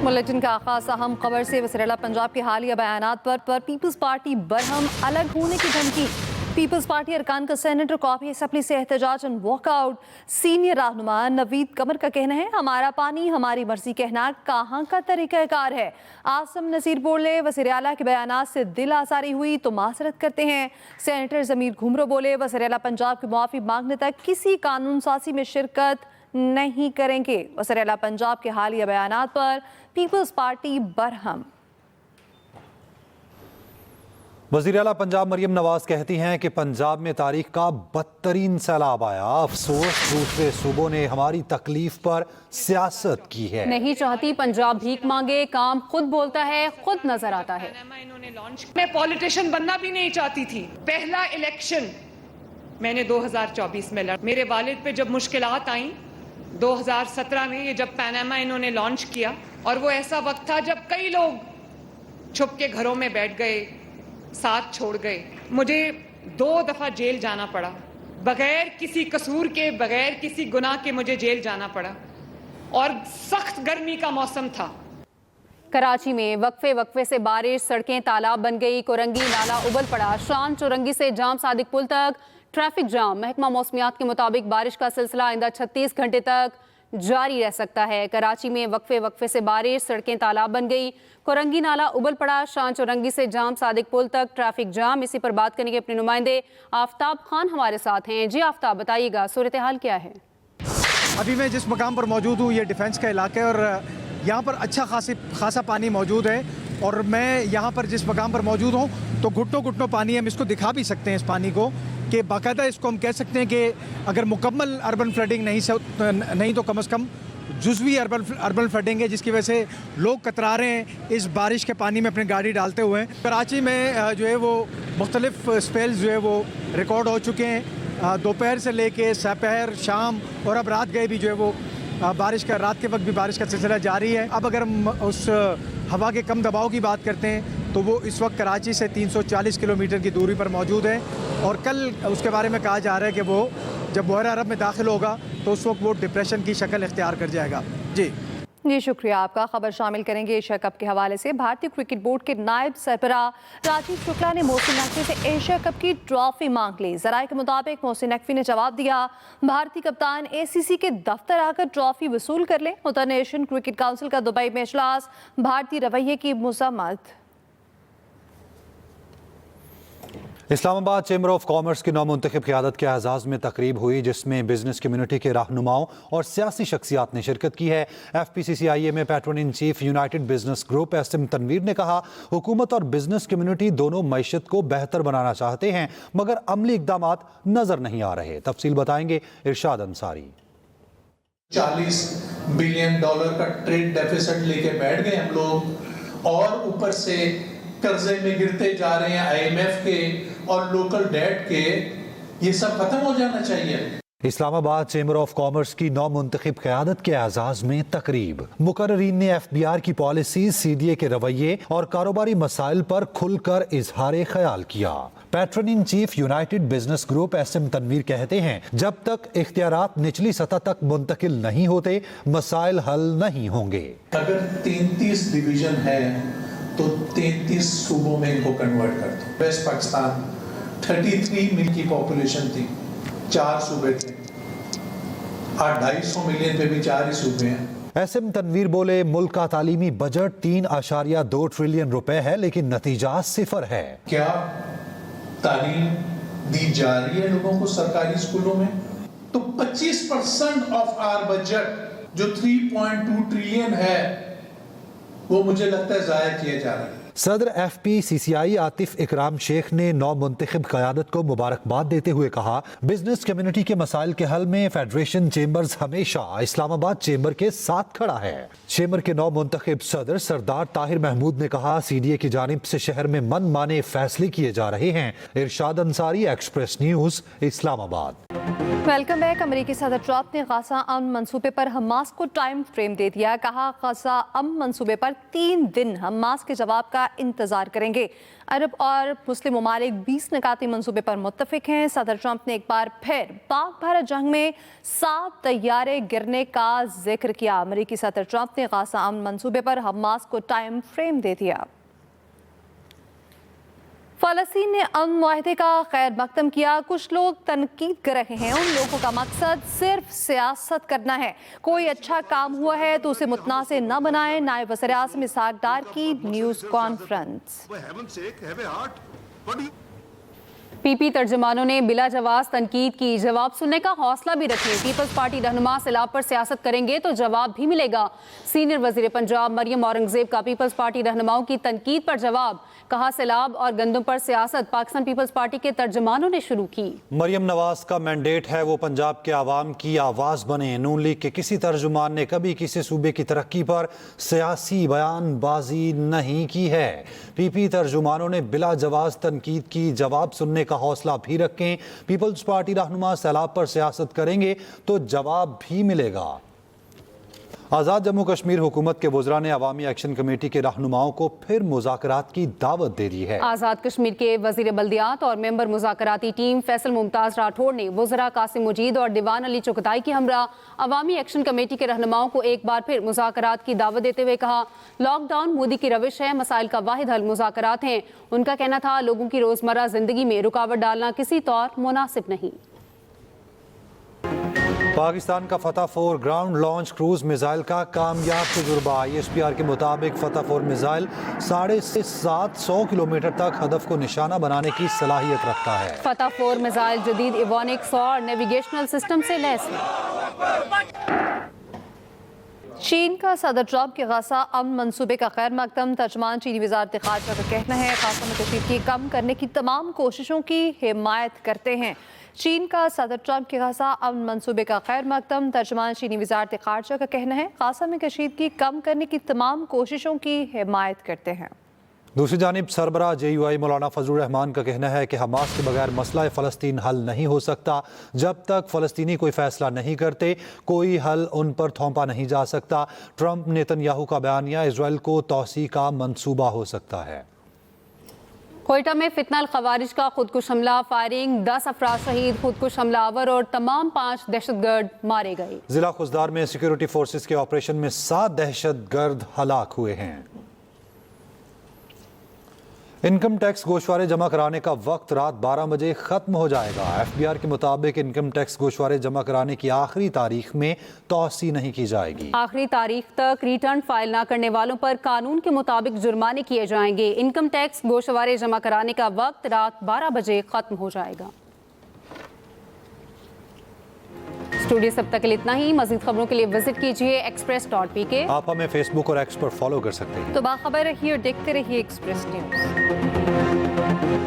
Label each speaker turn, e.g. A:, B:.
A: Bulletin का आगाज अहम खबर से। वज़ीर-ए-आला पंजाब के हालिया बयानात पर पीपल्स पार्टी बरहम, अलग होने की धमकी। पीपल्स पार्टी अरकान का सेनेटर कॉपी असम्बली से एहतजाज एंड वॉकआउट। सीनियर रहनुमा नवीद कमर का कहना है, हमारा पानी हमारी मर्जी कहना कहाँ का तरीक़ाकार है। आसम नज़ीर बोले, वज़ीर-ए-आला के बयानात से दिल आज़ारी हुई तो माज़रत करते हैं। सेनेटर ज़मीर घुमरो बोले, वज़ीर-ए-आला पंजाब की मुआफ़ी मांगने तक किसी कानून साज़ी में शिरकत नहीं करेंगे। वज़ीर-ए-आला पंजाब के हालिया बयानात पर पीपल्स पार्टी बरहम।
B: वज़ीर-ए-आला पंजाब मरियम नवाज कहती हैं कि पंजाब में तारीख का बदतरीन सैलाब आया। अफसोस दूसरे सूबों ने हमारी तकलीफ पर सियासत की है।
C: नहीं चाहती पंजाब भीख मांगे, काम खुद बोलता है, खुद नजर आता है।
D: मैं पॉलिटिशियन बनना भी नहीं चाहती थी। पहला इलेक्शन मैंने 2024 में लड़ा। मेरे वालिद पे जब मुश्किलात आई 2017 में, ये जब पैनामा इन्होंने लॉन्च किया, और वो ऐसा वक्त था जब कई लोग छुप के घरों में बैठ गए, साथ छोड़ गए। मुझे 2 दफा जेल जाना पड़ा, बगैर किसी कसूर के, बगैर किसी गुनाह के मुझे जेल जाना पड़ा, और सख्त गर्मी का मौसम था।
C: कराची में वक्फे से बारिश, सड़कें तालाब बन गई, कोरंगी नाला उबल पड़ा। शान चौरंगी से जाम सादिक पुल तक ट्रैफिक जाम। महकमा मौसमियात के मुताबिक बारिश का सिलसिला आइंदा 36 घंटे तक जारी रह सकता है। कराची में वक्फे से बारिश, सड़कें तालाब बन गई, कोरंगी नाला उबल पड़ा। शान चौरंगी से जाम सादिक पुल तक ट्रैफिक जाम। इसी पर बात करने के अपने नुमाइंदे आफ्ताब खान हमारे साथ हैं। जी आफ्ताब, बताइएगा सूरत हाल क्या है?
E: अभी मैं जिस मकाम पर मौजूद हूँ ये डिफेंस का इलाका है, और यहाँ पर अच्छा खासा पानी मौजूद है। और मैं यहाँ पर जिस मकाम पर मौजूद हूँ तो घुटनों पानी, हम इसको दिखा भी सकते हैं इस पानी को, कि बाकायदा इसको हम कह सकते हैं कि अगर मुकम्मल अर्बन फ्लडिंग नहीं तो कम से कम जुज़वी अर्बन फ्लडिंग है, जिसकी वजह से लोग कतरा रहे हैं इस बारिश के पानी में अपनी गाड़ी डालते हुए। कराची में जो है वो मुख्तलिफ स्पेल्स जो है वो रिकॉर्ड हो चुके हैं, दोपहर से लेके सपहर, शाम और अब रात गए भी जो है वो रात के वक्त भी बारिश का सिलसिला जारी है। अब अगर हम उस हवा के कम दबाव की बात करते हैं तो वो इस वक्त कराची से 340 किलोमीटर की दूरी पर मौजूद है, और कल उसके बारे में कहा जा रहा है कि वो जब बहर अरब में दाखिल होगा तो उस वक्त वो डिप्रेशन की शक्ल इख्तियार कर जाएगा। जी
A: शुक्रिया आपका। खबर शामिल करेंगे एशिया कप के हवाले से। भारतीय क्रिकेट बोर्ड के नायब सरबराह राजीव शुक्ला ने मोहसिन नकवी से एशिया कप की ट्रॉफी मांग ली। ज़राए के मुताबिक मोहसिन नकवी ने जवाब दिया, भारतीय कप्तान ACC के दफ्तर आकर ट्रॉफी वसूल कर ले। मुतहदा नेशन क्रिकेट काउंसिल का दुबई में इजलास, भारतीय रवैये की मज़म्मत।
B: इस्लामाबाद चैम्बर ऑफ कॉमर्स की नौमुंतखब क़यादत के एजाज़ में तकरीब हुई, जिसमें बिजनेस कम्युनिटी के रहनुमाओं और सियासी शख्सियात ने शिरकत की है। FPCCIA में patron in chief United business group SM Tanveer ने कहा, हुकूमत और बिजनेस कम्युनिटी दोनों मईशत को बेहतर बनाना चाहते हैं, मगर अमली इक़दामात नजर नहीं आ रहे। तफसील बताएंगे इरशाद अंसारी।
F: $40 बिलियन का ट्रेड डेफिसिट लेके बैठ गए हम लोग, और ऊपर से कर्जे में गिरते जा रहे हैं IMF के और लोकल डेट के। ये सब खत्म हो जाना चाहिए।
B: इस्लामाबाद चैम्बर ऑफ कॉमर्स की नौमुंतखब क़यादत के एजाज़ में तकरीब। मुकर्ररीन ने FBR की पॉलिसी, CDA के रवैये और कारोबारी मसाइल पर खुलकर इजहार ख्याल किया। Patron in chief United business group SM Tanveer कहते हैं, जब तक इख्तियारात निचली सतह तक मुंतकिल नहीं होते मसाइल हल नहीं होंगे।
F: अगर 33 डिवीजन है तो 33 सूबों में इनको कन्वर्ट कर दो। वेस्ट पाकिस्तान 33 मिलियन की पॉपुलेशन थी, 4 सूबे थे, 250 मिलियन पे भी 4 ही सूबे हैं।
B: SM तनवीर बोले, मुल्क का तालीमी बजट 3.2 ट्रिलियन रुपए है, लेकिन नतीजा 0 है।
F: क्या तालीम दी जा रही है लोगों को सरकारी स्कूलों में? तो 25% ऑफ आवर बजट जो 3.2 ट्रिलियन है वो मुझे लगता है जाया किया जा रहा है।
B: सदर FPCCI आतिफ इकराम शेख ने नौमुंतखब क़यादत को मुबारकबाद देते हुए कहा, बिजनेस कम्युनिटी के मसाइल के हल में फेडरेशन चेंबर्स हमेशा इस्लामाबाद चेंबर के साथ खड़ा है। चेंबर के नौमुंतखब सदर सरदार ताहिर महमूद ने कहा, CDA की जानिब से शहर में मन माने फैसले किए जा रहे हैं। Irshad Ansari, express news, Islamabad.
A: Welcome back. अमेरिकी सदर ट्रंप ने गाजा अमन मंसूबे पर हमास को टाइम फ्रेम दे दिया। कहा गाजा अमन मंसूबे पर 3 दिन हमास के जवाब का इंतजार करेंगे। अरब और मुस्लिम ममालिक 20 निकाती मंसूबे पर मुत्तफिक हैं। सदर ट्रंप ने एक बार फिर पाक भारत जंग में 7 तैयारे गिरने का जिक्र किया। अमेरिकी सदर ट्रंप ने गाजा अमन मंसूबे पर हमास को टाइम फ्रेम दे दिया। फ़लस्तीन ने अमन मुआहदे का खैर मकदम किया। कुछ लोग तनकीद कर रहे हैं, उन लोगों का मकसद सिर्फ सियासत करना है। कोई अच्छा काम हुआ है तो उसे मुतनाज़ न बनाएं। नायब वज़ीर आज़म इसहाक डार की न्यूज़ कॉन्फ्रेंस।
C: पीपी तर्जुमानों ने बिला जवाब तनकीद की। जवाब सुनने का हौसला भी रखें। पीपल्स पार्टी रहनुमा सैलाब पर सियासत करेंगे तो जवाब भी मिलेगा। सीनियर वजीर पंजाब मरियम औरंगजेब का पीपल्स पार्टी रहनुमाओं की तनकीद पर जवाब। कहा सैलाब और गंदम पर सियासत पाकिस्तान पीपल्स पार्टी के तर्जुमानों ने शुरू की।
B: मरियम नवाज का मैंडेट है वो पंजाब के आवाम की आवाज़ बने। नून लीग के किसी तर्जुमान ने कभी किसी सूबे की तरक्की पर सियासी बयानबाजी नहीं की है। पीपी तर्जुमानों ने बिला जवाब तनकीद की। जवाब सुनने का हौसला भी रखें। पीपल्स पार्टी रहनुमा सैलाब पर सियासत करेंगे तो जवाब भी मिलेगा। आज़ाद जम्मू कश्मीर हुकूमत के वज़रा ने अवामी एक्शन कमेटी के रहनुमाओं को फिर मुज़ाकरात की दावत दे दी है।
C: आज़ाद कश्मीर के वज़ीर बल्दियात और मेंबर मुज़ाकराती टीम फैसल मुमताज़ राठौड़ ने वज़रा कासिम मजीद और दीवान अली चुगताई की हमरा अवामी एक्शन कमेटी के रहनुमाओं को एक बार फिर मुज़ाकरात की दावत देते हुए कहा, लॉकडाउन मोदी की रविश है, मसाइल का वाहिद हल मुज़ाकरात हैं। उनका कहना था लोगों की रोज़मर्रा ज़िंदगी में रुकावट डालना किसी तौर मुनासिब नहीं।
B: पाकिस्तान का फतह 4 ग्राउंड लॉन्च क्रूज मिसाइल का कामयाब तजुर्बा। ISPR के मुताबिक फतह 4 मिसाइल 750 किलोमीटर तक हदफ को निशाना बनाने की सलाहियत रखता है।
C: फतह 4 मिसाइल जदीद एवोनिक्स और नेविगेशनल सिस्टम से लैस है।
A: चीन का सदर ट्रंप के गाजा अमन मंसूबे का खैर मकदम। तर्जमान चीनी वज़ारत ख़ारजा का कहना है गाजा में कशीदगी कम करने की तमाम कोशिशों की हिमायत करते हैं। चीन का सदर ट्रंप के गाजा अमन मंसूबे का खैर मकदम। तर्जमान चीनी वज़ारत ख़ारजा का कहना है गाजा में कशीदगी कम करने की तमाम कोशिशों की हिमायत करते हैं।
B: दूसरी जानिब सरबराह JUI मौलाना फजलुर रहमान का कहना है कि हमास के बगैर मसला फ़लस्तीन हल नहीं हो सकता। जब तक फ़लस्तीनी कोई फैसला नहीं करते कोई हल उन पर थोपा नहीं जा सकता। ट्रंप नेतन्याहू का बयानिया इजराइल को तोसी का मंसूबा हो सकता है।
C: कोयटा में फितनल खवारिज का खुदकुश हमला, फायरिंग, 10 अफराद शहीद, खुदकुश हमलावर और तमाम 5 दहशतगर्द मारे गए।
B: जिला खुजदार में सिक्योरिटी फोर्सेस के ऑपरेशन में 7 दहशतगर्द हलाक हुए हैं। इनकम टैक्स गोशवारे जमा कराने का वक्त रात 12 बजे खत्म हो जाएगा। FBR के मुताबिक इनकम टैक्स गोशवारे जमा कराने की आखिरी तारीख में तौसी नहीं की जाएगी।
C: आखिरी तारीख तक रिटर्न फाइल न करने वालों पर कानून के मुताबिक जुर्माने किए जाएंगे। इनकम टैक्स गोशवारे जमा कराने का वक्त रात 12 बजे खत्म हो जाएगा। स्टूडियो सब तक के लिए इतना ही। मजीद खबरों के लिए विजिट कीजिए express.pk।
B: आप हमें फेसबुक और एक्स पर फॉलो कर सकते हैं।
A: तो बाखबर रहिए और देखते रहिए एक्सप्रेस न्यूज़।